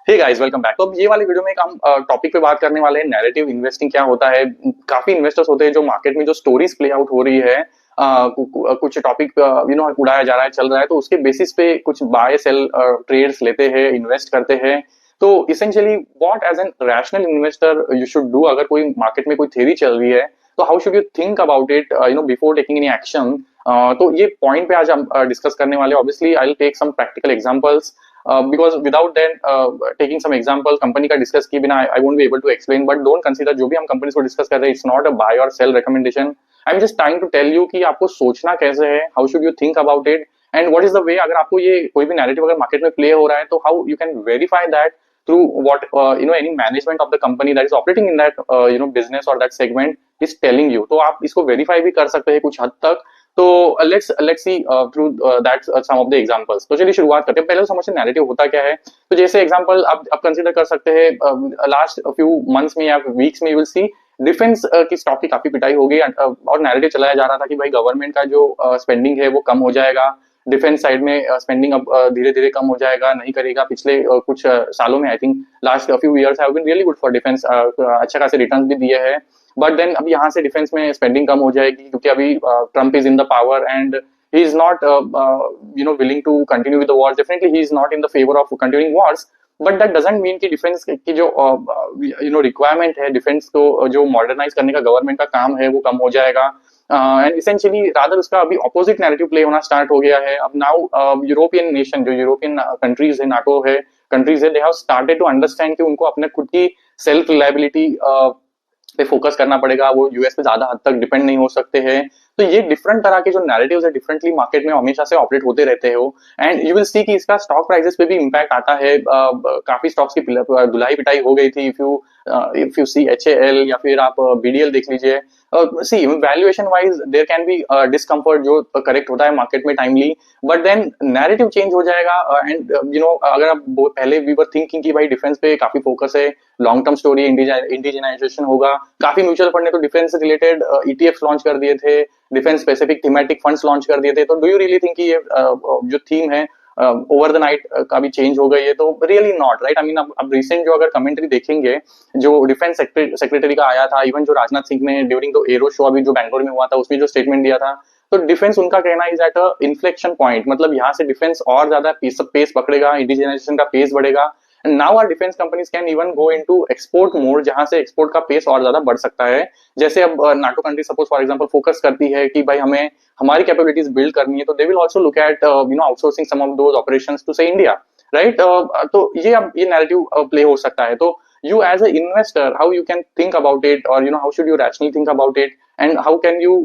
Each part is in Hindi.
Hey guys, welcome back. तो अब ये वाली वीडियो में एक हम टॉपिक पे बात करने वाले हैं, नैरेटिव इन्वेस्टिंग क्या होता है। काफी इन्वेस्टर्स होते हैं जो मार्केट में जो स्टोरीज प्ले आउट हो रही है, कुछ टॉपिक उड़ाया जा रहा है, चल रहा है, तो उसके बेसिस पे कुछ बाय सेल ट्रेड्स लेते हैं, इन्वेस्ट करते हैं। तो essentially what as an rational investor you should do, अगर कोई मार्केट में कोई थ्योरी चल रही है तो how should you think about it before taking any action. तो ये पॉइंट पे आज हम डिस्कस करने वाले। Obviously I will take some practical examples, because without then taking some example company का डिस्कस किए बिना I won't be able to explain, but don't consider जो भी हम कंपनी को डिस्कस कर रहे हैं, it's not a buy or sell recommendation. I'm just trying to tell you कि आपको सोचना कैसे है, how should you think about it and what is the way। अगर आपको ये कोई भी नैरेटिव अगर मार्केट में प्ले हो रहा है तो how you can verify that through what any management of the company that is operating in that business or that segment is telling you। तो आप इसको वेरीफाई भी कर सकते हैं कुछ हद तक। तो let's see through that some of the examples. तो चलिए शुरुआत करते हैं। पहले तो समझते हैं नैरेटिव होता क्या है। तो जैसे एग्जांपल आप कंसीडर कर सकते हैं, लास्ट फ्यू मंथ्स में या वीक्स में यू विल सी डिफेंस की स्टॉक की काफी पिटाई हो गई, और नैरेटिव चलाया जा रहा था कि भाई गवर्नमेंट का जो स्पेंडिंग है वो कम हो जाएगा, डिफेंस साइड में स्पेंडिंग अब धीरे धीरे कम हो जाएगा, नहीं करेगा। पिछले कुछ सालों में I think last few years have been really good for defence, अच्छा खासे रिटर्न्स भी दिए हैं। बट देन अब यहाँ से डिफेंस में स्पेंडिंग कम हो जाएगी क्योंकि अभी Trump is in the power and he is not willing to continue with the wars. Definitely he is not in the favour of continuing wars, but that doesn't mean कि डिफेंस की जो रिक्वायरमेंट है, डिफेंस को जो मॉडर्नाइज करने का गवर्नमेंट का काम है वो कम हो जाएगा। एंड इसेंशियली रादर उसका अभी ऑपोजिट नैरेटिव प्ले होना स्टार्ट हो गया है। अब नाउ यूरोपियन नेशन, जो यूरोपियन कंट्रीज है, नाटो है, कंट्रीज है, they have started to understand कि उनको अपने खुद की सेल्फ रिलायबिलिटी पे फोकस करना पड़ेगा, वो यूएस पे ज्यादा हद तक डिपेंड नहीं हो सकते हैं। तो ये डिफरेंट तरह के जो नैरेटिव्स है डिफरेंटली मार्केट में हमेशा से ऑपरेट होते रहते हो, एंड यू विल सी कि इसका स्टॉक प्राइसेस पे भी इम्पैक्ट आता है। काफी स्टॉक्स की धुलाई पिटाई हो गई थी। इफ यू सी एचएएल या फिर आप बीडीएल देख लीजिए, see valuation wise there can be discomfort जो करेक्ट होता है मार्केट में timely, but then narrative change हो जाएगा। एंड अगर आप पहले वी वर थिंकिंग कि भाई डिफेंस पे काफी फोकस है, लॉन्ग टर्म स्टोरी, इंडिजिनाइजेशन होगा, काफी म्यूचुअल फंड ने तो डिफेंस से रिलेटेड ईटीएफ्स लॉन्च कर दिए थे, defence specific thematic funds launch कर दिए थे। तो डू यू रियली थिंक कि ये जो थीम है ओवर द नाइट का भी चेंज हो गई है? तो really not, right. I mean अब रिसेंट जो अगर कमेंट्री देखेंगे जो डिफेंस सेक्रेटरी का आया था, इवन जो राजनाथ सिंह ने ड्यूरिंग द एरो शो अभी जो बैंगलोर में हुआ था उसमें जो स्टेटमेंट दिया था, तो डिफेंस उनका कहना is at a inflection point. मतलब यहाँ से डिफेंस और ज्यादा पेस पकड़ेगा, इंडिजिनाइजेशन का पेस बढ़ेगा। And now our defense companies can even go into export mode, जहां से एक्सपोर्ट का पेस और ज्यादा बढ़ सकता है। जैसे अब NATO country suppose for example focus करती है कि भाई हमें हमारी कैपेबिलिटीज बिल्ड करनी है, तो they will also look at outsourcing some of those operations to से इंडिया, राइट। तो ये अब ये नैरेटिव प्ले हो सकता है। तो you as an investor, how you can think about it, or how should you rationally think about it, and how can you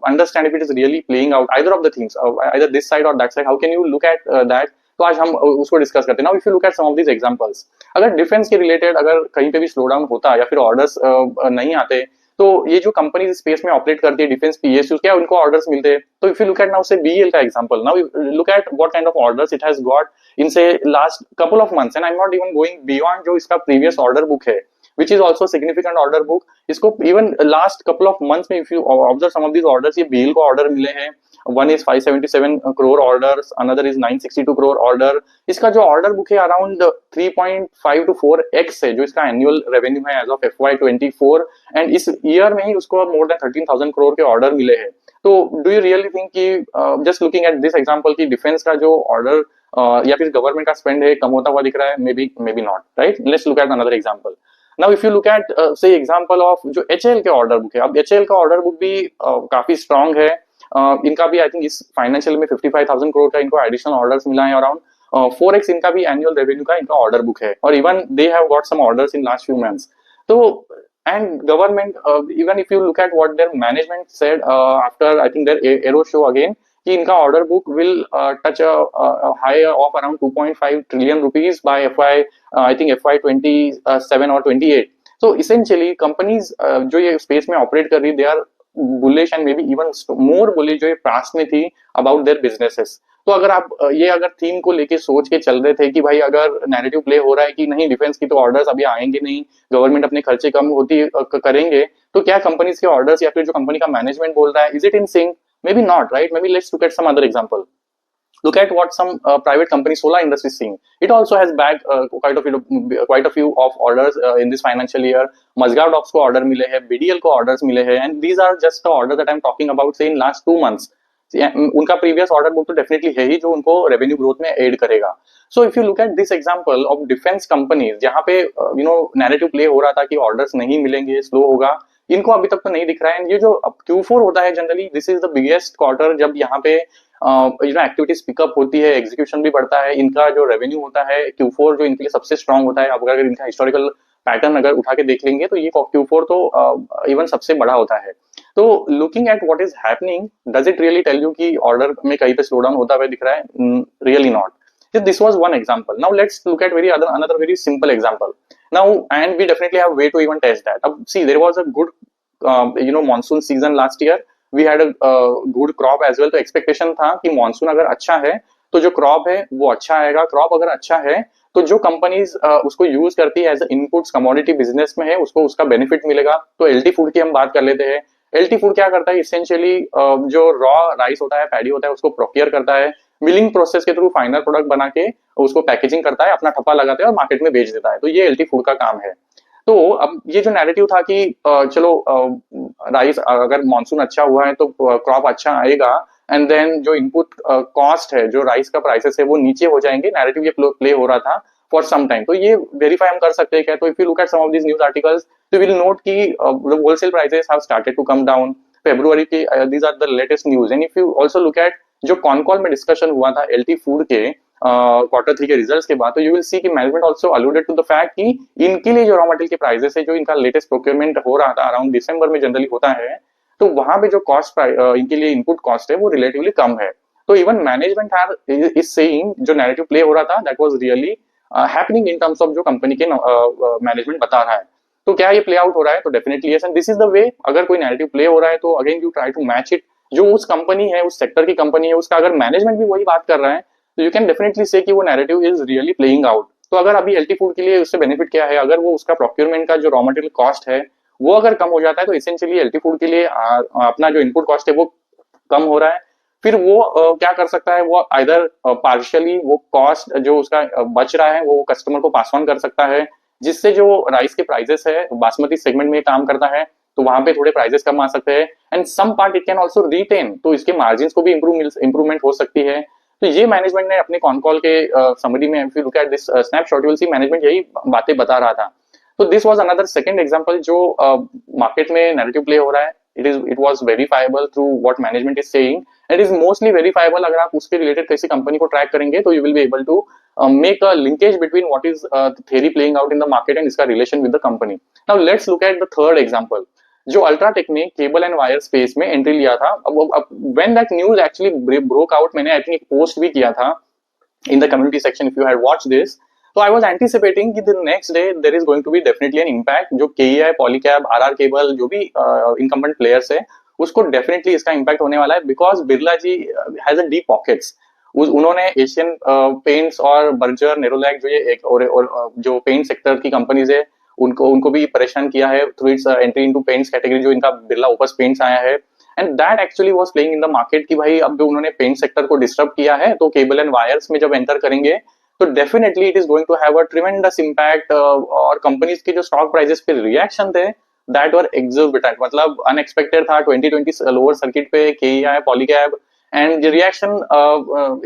understand if it is really playing out, either of the things, either this side or that side, how can you look at that। तो आज हम उसको डिस्कस करते हैं। Now if you look at some of these examples, अगर डिफेंस के रिलेटेड अगर कहीं पे भी स्लो डाउन होता या फिर ऑर्डर्स नहीं आते, तो ये जो कंपनी स्पेस में ऑपरेट करती है डिफेंस पीएसयू, क्या उनको ऑर्डर्स मिलते हैं? तो if you look at now say BL का example, now look at what kind of orders it has got in say last couple of months, and I am not even going beyond जो इसका प्रीवियस ऑर्डर बुक है, which is also significant order book। इसको even last couple of months में if you observe some of these orders, ये BEL को ऑर्डर मिले हैं। One is 577 crore orders, another is 962 crore order। इसका जो ऑर्डर बुक है अराउंड 3.5 to 4x है जो इसका एनुअल रेवेन्यू है एज ऑफ FY24, एंड इस ईयर में ही उसको मोर देन 13,000 करोड़ के ऑर्डर मिले हैं। तो डू यू रियली थिंक कि just looking at this example की डिफेंस का जो ऑर्डर या फिर गवर्नमेंट का स्पेंड है कम होता हुआ दिख रहा है? मे be not, right. Let's look at another example. Now if you look eight से एग्जांपल ऑफ जो एचएएल के ऑर्डर बुक है, अब एचएएल का ऑर्डर बुक भी काफी स्ट्रांग है। इनका भी आई थिंक इस फाइनेंशियल में 55,000 करोड़ का इनको एडिशनल ऑर्डर्स मिला है, अराउंड 4x इनका भी एनुअल रेवेन्यू का इनका ऑर्डर बुक है, और even they have got some orders in last few months. तो and government, even if you look at what their management said after I think their aero show again, कि इनका order book will touch high of around 2.5 trillion rupees by I think FY27 और 28। तो इसेंशियली कंपनीज जो ये स्पेस में ऑपरेट कर रही है, they are bullish and may be even more bullish जो ये पास्ट में थी अबाउट देयर बिजनेसेस। तो अगर आप ये अगर थीम को लेके सोच के चल रहे थे कि भाई अगर नैरेटिव प्ले हो रहा है कि नहीं डिफेंस की तो ऑर्डर्स अभी आएंगे नहीं, गवर्नमेंट अपने खर्चे कम होती करेंगे, तो क्या कंपनीज के ऑर्डर्स या फिर जो कंपनी का मैनेजमेंट बोल रहा है, is it in sync? May be not, right. May be let's look at some other example. Look at what some private company solar industry is seeing. It also has bagged quite a few of orders in this financial year. Mazgaon Docks को order मिले हैं, BDL को orders मिले हैं, and these are just the order that I'm talking about say in last 2 months. उनका प्रीवियस ऑर्डर बुक तो डेफिनेटली है ही जो उनको रेवेन्यू ग्रोथ में एड करेगा. So if you look at this example of defence companies जहां पे नैरेटिव प्ले हो रहा था कि ऑर्डर्स नहीं मिलेंगे, स्लो होगा, इनको अभी तक तो नहीं दिख रहा है. ये जो Q4 होता है generally this is the biggest quarter जब यहाँ पे एक्टिविटीज पिकअप होती है, एग्जीक्यूशन भी बढ़ता है, इनका जो रेवेन्यू होता है Q4 जो इनके लिए सबसे स्ट्रांग होता है. अब अगर इनका हिस्टोरिकल पैटर्न अगर उठा के देख लेंगे तो ये Q4 तो इवन सबसे बड़ा होता है. तो looking at what is happening, does it really tell you कि ऑर्डर में कहीं पे स्लो डाउन होता हुआ दिख रहा है? Really not. This was one example. Now let's look at another very simple example. Now, and we definitely have way to even test that. See, there was a good monsoon season last year. We had a good crop as well. तो expectation था कि monsoon अगर अच्छा है तो जो crop है वो अच्छा आएगा. crop अगर अच्छा है तो जो कंपनीज उसको यूज करती है एज इनपुट्स कमोडिटी बिजनेस में है उसको उसका बेनिफिट मिलेगा. तो एलटी फूड की हम बात कर लेते हैं. एलटी फूड क्या करता है? इसेंशियली जो रॉ राइस होता है, पैडी होता है, उसको प्रोक्योर करता है, मिलिंग प्रोसेस के थ्रू फाइनल प्रोडक्ट बना के उसको पैकेजिंग करता है, अपना ठप्पा लगाता है और मार्केट में बेच देता है. तो ये एलटी फूड का काम है. तो अब ये जो नैरेटिव था कि चलो राइस अगर मानसून अच्छा हुआ है तो क्रॉप अच्छा आएगा एंड देन जो इनपुट कॉस्ट है, जो राइस का प्राइसेस है वो नीचे हो जाएंगे, नैरेटिव ये प्ले हो रहा था फॉर सम टाइम. तो ये वेरीफाई हम कर सकते हैं क्या? तो if you look at some of this news articles तो विल नोट कि wholesale prices have started to come down. February की these are the latest news. And if you also look at जो कॉनकॉल में डिस्कशन हुआ था एलटी फूड के Q3 के रिजल्ट्स के बाद, तो यू विल सी कि management also alluded to the fact कि इनके लिए जो रॉ मटेरियल के प्राइसेस है, जो इनका लेटेस्ट प्रोक्योरमेंट हो रहा था अराउंड दिसंबर में जनरली होता है, तो वहां पे जो कॉस्ट इनके लिए इनपुट कॉस्ट है वो रिलेटिवली कम है. तो इवन मैनेजमेंट इज सेइंग जो नैरेटिव प्ले हो रहा था that was really happening in terms of जो कंपनी के मैनेजमेंट बता रहा है. तो क्या ये प्ले आउट हो रहा है? तो definitely yes. And this is the way. अगर कोई नैरेटिव प्ले हो रहा है तो again you try to match it. जो उस कंपनी है, उस सेक्टर की कंपनी है, उसका अगर मैनेजमेंट भी वही बात कर रहा है तो यू कैन डेफिनेटली से कि वो narrative is really playing out. तो अगर अभी एलटी फूड के लिए उससे बेनिफिट क्या है? अगर वो उसका प्रोक्योरमेंट का जो रॉ मटेरियल कॉस्ट है वो अगर कम हो जाता है तो इसेंशियली एलटी फूड के लिए अपना जो इनपुट कॉस्ट है वो कम हो रहा है. फिर वो क्या कर सकता है? वो आइदर पार्शियली वो कॉस्ट जो उसका बच रहा है वो कस्टमर को पास ऑन कर सकता है, जिससे जो राइस के प्राइसेस है बासमती सेगमेंट में काम करता है तो वहां पे थोड़े प्राइसेस कम आ सकते हैं. And some part it can also retain, तो इसके मार्जिन को भी इंप्रूवमेंट हो सकती है. तो ये मैनेजमेंट ने अपने कॉन कॉल के समरी में if you look at this snapshot you will C management यही बातें बता रहा था. तो this was another second example जो मार्केट में नैरेटिव प्ले हो रहा है. It was verifiable through what management is saying. It is mostly verifiable. अगर आप उसके रिलेटेड किसी कंपनी को ट्रैक करेंगे तो you will be able to make a linkage between what is the theory playing out in the market and इसका relation with the company. Now let's look at the third example. जो अल्ट्राटेक ने केबल एंड वायर स्पेस में एंट्री लिया था. अब when that news actually broke out, मैंने आई थिंक एक पोस्ट भी किया था in the community section if you had watched this. तो आई वाज एंटिसिपेटिंग कि the next day there is going to be definitely an impact. जो केईआई, पॉलीकैब, आरआर केबल जो भी इनकम्बेंट प्लेयर्स है उसको डेफिनेटली इसका इम्पैक्ट होने वाला है because Birla ji has a deep pockets. उन्होंने एशियन पेंट्स और बर्जर, नेरोलैक जो ये और जो पेंट सेक्टर की कंपनीज है उनको भी परेशान किया है through it's entry into paints category जो इनका बिरला ओपस पेंट्स आया है. And that actually was playing in the market कि भाई अब उन्होंने पेंट सेक्टर को डिस्टर्ब किया है तो केबल एंड वायर्स में जब एंटर करेंगे तो definitely it is going to have a tremendous impact. और कंपनीज के जो स्टॉक प्राइसेस पे रिएक्शन थे दैट वर एक्सोर्बिटेंट, मतलब अनएक्सपेक्टेड था. 2020 लोअर सर्किट पे KEI, Polycab and reaction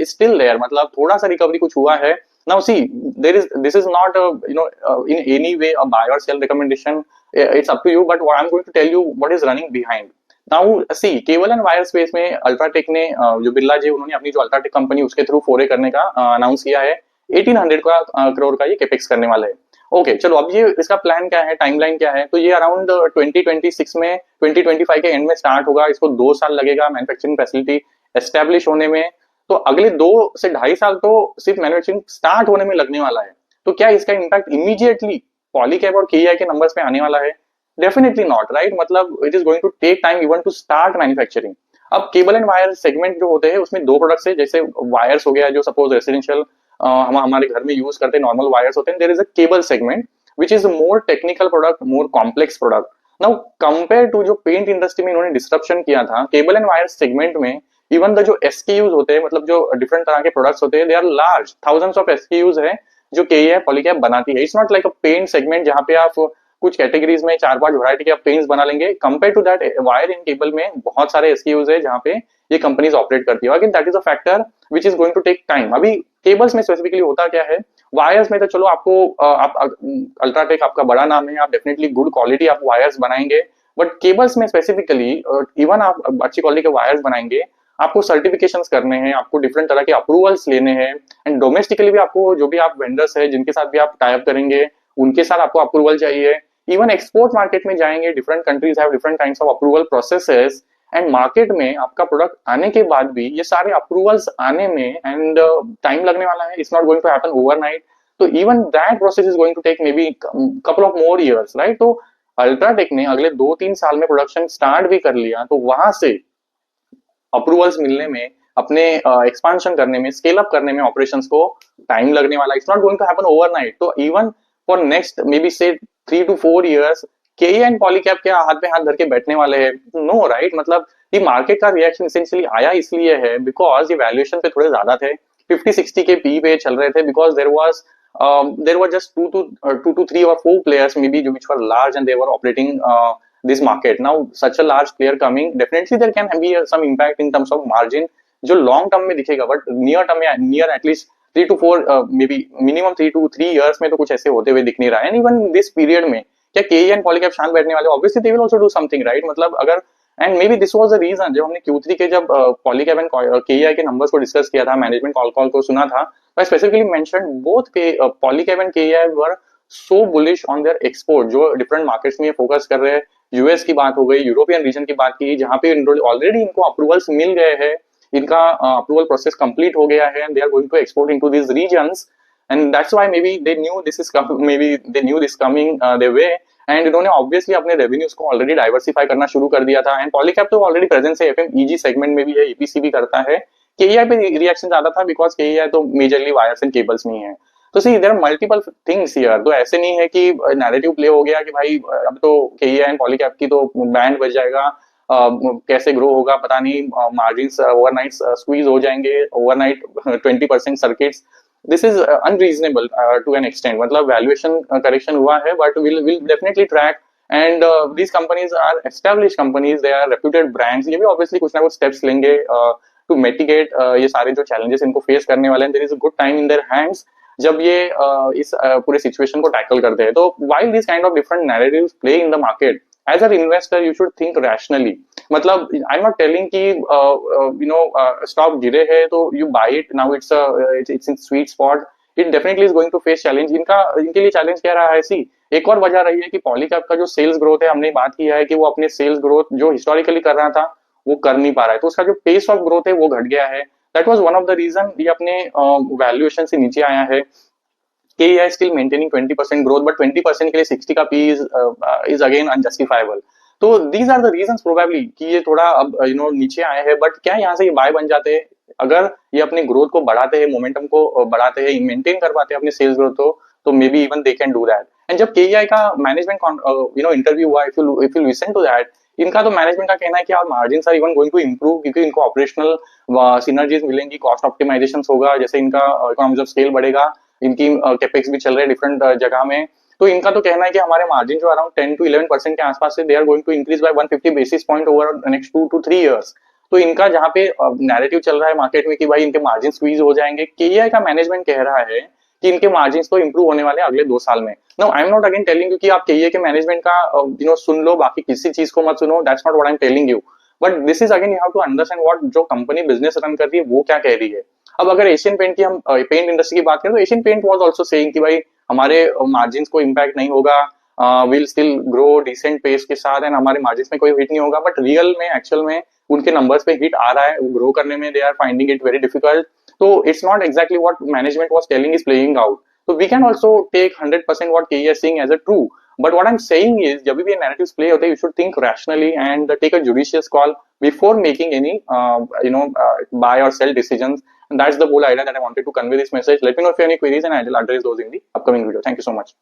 is still there, मतलब थोड़ा सा रिकवरी कुछ हुआ है. Now see, this is not in any way a buy or sell recommendation. It's up to you, but what I'm going to tell you what is running behind. Now see, cable and wire space में अल्ट्राटेक ने जो बिरला जी उन्होंने अपनी जो अल्ट्राटेक कंपनी उसके थ्रू फोरे करने का अनाउंस किया है. 1800 करोड़ का ये कैपेक्स करने वाले हैं. ओके चलो, अब ये इसका प्लान क्या है, टाइमलाइन क्या है? तो ये अराउंड 2026 में 2025 के एंड में स्टार्ट होगा. इसको 2 साल लगेगा मैन्युफैक्चरिंग फैसिलिटी एस्टेब्लिश होने में. तो अगले 2 से 2.5 साल तो सिर्फ मैन्युफैक्चरिंग स्टार्ट होने में लगने वाला है. तो क्या इसका इम्पैक्ट इमीडिएटली पॉलीकैब और केईआई के नंबर्स पे आने वाला है? Definitely not, right. मतलब it is going to take time even to start manufacturing. अब केबल एंड वायर सेगमेंट जो होते हैं उसमें 2 प्रोडक्ट्स है. जैसे वायर्स हो गया जो सपोज रेसिडेंशियल हम हमारे घर में यूज करते हैं, नॉर्मल वायर्स होते हैं. There is a cable segment which is more technical product, more complex product. Now compare to जो पेंट इंडस्ट्री में इन्होंने डिस्ट्रप्शन किया था, केबल एंड वायर सेगमेंट में इवन द जो एसकेयूज होते हैं, मतलब जो डिफरेंट तरह के प्रोडक्ट्स होते हैं, they are large, thousands of SKUs है जो केईआई पॉलीकैब बनाती है। It's not like a paint segment जहां पे आप कुछ कैटेगरीज में 4-5 वैरायटी के आप पेंट्स बना लेंगे। Compare to that, wire in cable में बहुत सारे एसकेयूज है जहां पे ये कंपनीज ऑपरेट करती है। Again that is a factor which is going to take time. अभी केबल्स में स्पेसिफिकली होता क्या है, वायर्स में तो चलो आपको आप अल्ट्राटेक आपका बड़ा नाम है, आप डेफिनेटली गुड क्वालिटी आप वायर्स बनाएंगे, बट केबल्स में स्पेसिफिकली इवन आप अच्छी क्वालिटी के वायर्स बनाएंगे, आपको सर्टिफिकेशंस करने हैं, आपको डिफरेंट तरह के अप्रूवल्स लेने हैं, एंड डोमेस्टिकली भी आपको जो भी आप वेंडर्स है जिनके साथ भी आप टाइप करेंगे उनके साथ आपको अप्रूवल चाहिए। इवन एक्सपोर्ट मार्केट में जाएंगे, different countries have different kinds of approval processes, and market में आपका प्रोडक्ट आने के बाद भी ये सारे अप्रूवल्स आने में एंड टाइम लगने वाला है। It's not going to happen overnight. तो even that process is going to take maybe couple of more years, right. तो अल्ट्राटेक ने अगले 2-3 साल में प्रोडक्शन स्टार्ट भी कर लिया, तो वहां से अप्रूवल्स मिलने में, अपने एक्सपांशन करने में, स्केल अप करने में ऑपरेशंस को टाइम लगने वाला। It's not going to happen overnight. तो even for next maybe say 3 to 4 years KEI and Polycab के हाथ पे हाथ धर के बैठने वाले हैं? No, right. मतलब ये मार्केट का रिएक्शन इसेंशियली आया इसलिए है बिकॉज ये वैल्यूएशन पे थोड़े ज्यादा थे, 50-60 के पी पे चल रहे थे, because there were just 2 to 3 or 4 players maybe which were large and they were operating this market. Now such a large player coming, definitely there can be some impact in terms of margin जो लॉन्ग टर्म में दिखेगा, बट नियर टर्म में, near at least 3 to 4 may be minimum 3 to 3 years में तो कुछ ऐसे होते हुए दिख नहीं रहा है। एंड इवन दिस पीरियड में क्या के एंड पॉलीकैब शांत बैठने वाले? Obviously they will also do something, right. मतलब अगर, and may be this was the reason जब हमने Q3 के जब पॉलीकैब एंड केईआई के नंबर्स को डिस्कस किया था, मैनेजमेंट कॉल को सुना था, I specifically mentioned both Polycab and KEI were so bullish on their export, जो डिफरेंट मार्केट्स में फोकस कर रहे हैं। यूएस की बात हो गई, यूरोपियन रीजन की बात की, जहां पे ऑलरेडी इनको अप्रूवल्स मिल गए हैं, इनका अप्रूवल प्रोसेस कंप्लीट हो गया है, and they are going to export into this regions, and that's why maybe they knew this is maybe they knew this coming their way, and इन्होंने ऑब्वियसली अपने रेवेन्यूज को ऑलरेडी डाइवर्सिफाई करना शुरू कर दिया था। एंड पॉलीकैब तो ऑलरेडी प्रेजेंस है, एफएमईजी सेगमेंट में भी है, ईपीसी भी करता है। केईआई पे रिएक्शन ज्यादा था बिकॉज केईआई तो मेजरली वायर्स एंड केबल्स में ही है। तो see there are multiple things here. तो ऐसे नहीं है कि नैरेटिव प्ले हो गया कि भाई अब तो केईआई एंड पॉलीकैब की तो बैंड बज जाएगा, कैसे ग्रो होगा पता नहीं, मार्जिन्स ओवरनाइट स्क्वीज हो जाएंगे, overnight 20% circuits. This is unreasonable to an extent. मतलब वैल्यूएशन करेक्शन हुआ है, but will definitely track, and these companies are established companies, they are reputed brands, ये भी obviously कुछ ना कुछ steps लेंगे टू मिटिगेट ये सारे जो चैलेंजेस इनको फेस करने वाले हैं। There is a good time in their hands जब ये इस पूरे सिचुएशन को टैकल करते हैं। तो while this kind of different narratives play in the market, as a investor you should think rationally. मतलब आई एम नॉट टेलिंग कि स्टॉक गिरे है तो you buy it now, it's in sweet spot, it definitely is going to face challenge. इनके लिए चैलेंज क्या रहा है? सी, एक और वजह रही है कि पॉलीकैब का जो सेल्स ग्रोथ है, हमने बात किया है कि वो अपने सेल्स ग्रोथ जो हिस्टोरिकली कर रहा था वो कर नहीं पा रहा है, तो उसका जो पेस ऑफ ग्रोथ है वो घट गया है। That was one of the reason ये अपने वैल्यूएशन से नीचे आया है। KEI still maintaining 20% growth, but 20% के लिए 60 का P is again unjustifiable. तो these are the reasons probably कि ये थोड़ा अब नीचे आए हैं, बट क्या यहाँ से ये बाय बन जाते हैं? अगर ये अपने ग्रोथ को बढ़ाते हैं, मोमेंटम को बढ़ाते हैं, मेंटेन कर पाते हैं अपने सेल्स ग्रोथ को, तो may be even they can do that. And जब KEI का मैनेजमेंट इंटरव्यू हुआ, if you listen to that, इनका तो मैनेजमेंट का कहना है कि आप margins are even going to improve, क्योंकि इनको ऑपरेशनल सिनर्जीज मिलेंगी, कॉस्ट ऑप्टिमाइजेशन होगा, जैसे इनका इकोनॉमिक्स ऑफ स्केल बढ़ेगा, इनकी कैपेक्स भी चल रहे हैं डिफरेंट जगह में। तो इनका तो कहना है कि हमारे मार्जिन जो अराउंड 10 to 11% के आसपास से, they are going to increase by 150 basis point over next 2 to 3 years। तो इनका जहाँ पे नैरेटिव चल रहा है मार्केट में कि भाई इनके मार्जिन स्क्वीज हो जाएंगे, केईआई का मैनेजमेंट कह रहा है कि इनके मार्जिन तो इंप्रूव होने वाले अगले 2 साल में। No, I am not again telling you कि आप केईआई के मैनेजमेंट का सुन लो, बाकी किसी चीज को मत सुनो, that's not what I am telling you, but this is again you have to understand what जो कंपनी बिजनेस रन कर रही है वो क्या कह रही है। अब अगर एशियन पेंट की हम पेंट इंडस्ट्री की बात करें, तो Asian Paint was also saying कि भाई हमारे मार्जिन को इम्पैक्ट नहीं होगा, will still grow decent pace के साथ, एंड हमारे मार्जिन में कोई हिट नहीं होगा। बट रियल में, एक्चुअल में उनके नंबर्स पे हिट आ रहा है, ग्रो करने में they are finding it very difficult. तो it's not exactly what management was telling is playing out. So we can also take 100% what KE is saying as a true. But what I'm saying is, जब भी narratives play होते हैं, you should think rationally and take a judicious call before making any, buy or sell decisions. And that's the whole idea that I wanted to convey this message. Let me know if you have any queries and I will address those in the upcoming video. Thank you so much.